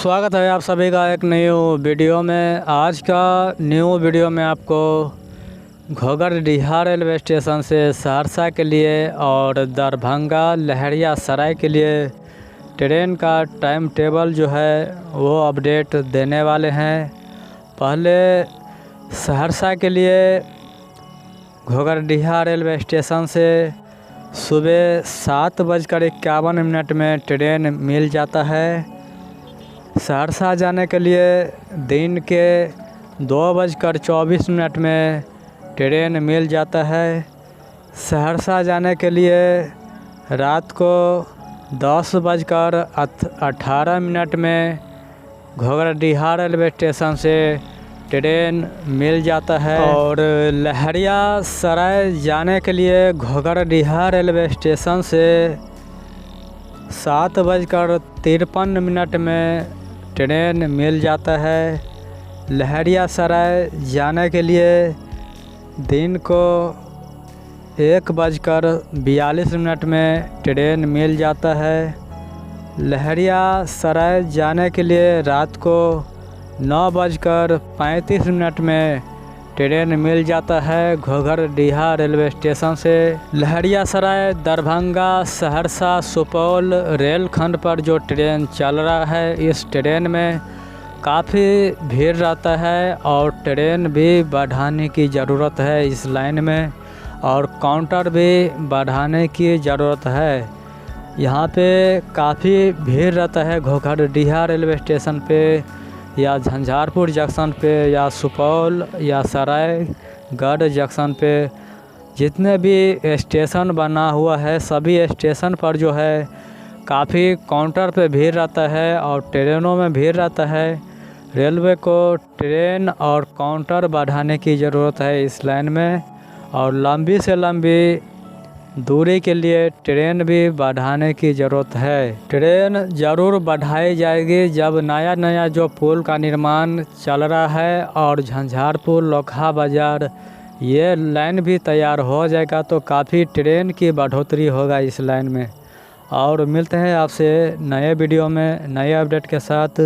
स्वागत है आप सभी का एक न्यू वीडियो में। आज का न्यू वीडियो में आपको घोघरडीहा रेलवे स्टेशन से सहरसा के लिए और दरभंगा लहरिया सराय के लिए ट्रेन का टाइम टेबल जो है वो अपडेट देने वाले हैं। पहले सहरसा के लिए घोघरडीहा रेलवे स्टेशन से सुबह 7:51 में ट्रेन मिल जाता है। सहरसा जाने के लिए दिन के 2:24 में ट्रेन मिल जाता है। सहरसा जाने के लिए रात को 10:18 में घोघरडीहा रेलवे स्टेशन से ट्रेन मिल जाता है। और लहरिया सराय जाने के लिए घोघरडीहा रेलवे स्टेशन से 7:53 में ट्रेन मिल जाता है। लहरिया सराय जाने के लिए दिन को 1:42 में ट्रेन मिल जाता है। लहरिया सराय जाने के लिए रात को 9:35 में ट्रेन मिल जाता है घोघरडीहा रेलवे स्टेशन से। लहरिया सराय दरभंगा सहरसा सुपौल रेलखंड पर जो ट्रेन चल रहा है, इस ट्रेन में काफ़ी भीड़ रहता है और ट्रेन भी बढ़ाने की ज़रूरत है इस लाइन में, और काउंटर भी बढ़ाने की ज़रूरत है। यहाँ पे काफ़ी भीड़ रहता है घोघरडीहा रेलवे स्टेशन पे, या झंझारपुर जंक्शन पे, या सुपौल या सरायगढ़ जंक्शन पे। जितने भी स्टेशन बना हुआ है सभी स्टेशन पर जो है काफ़ी काउंटर पे भीड़ रहता है और ट्रेनों में भीड़ रहता है। रेलवे को ट्रेन और काउंटर बढ़ाने की ज़रूरत है इस लाइन में, और लंबी से लंबी दूरी के लिए ट्रेन भी बढ़ाने की ज़रूरत है। ट्रेन ज़रूर बढ़ाई जाएगी जब नया नया जो पुल का निर्माण चल रहा है और झंझारपुर लोखा बाज़ार ये लाइन भी तैयार हो जाएगा तो काफ़ी ट्रेन की बढ़ोतरी होगा इस लाइन में। और मिलते हैं आपसे नए वीडियो में नए अपडेट के साथ।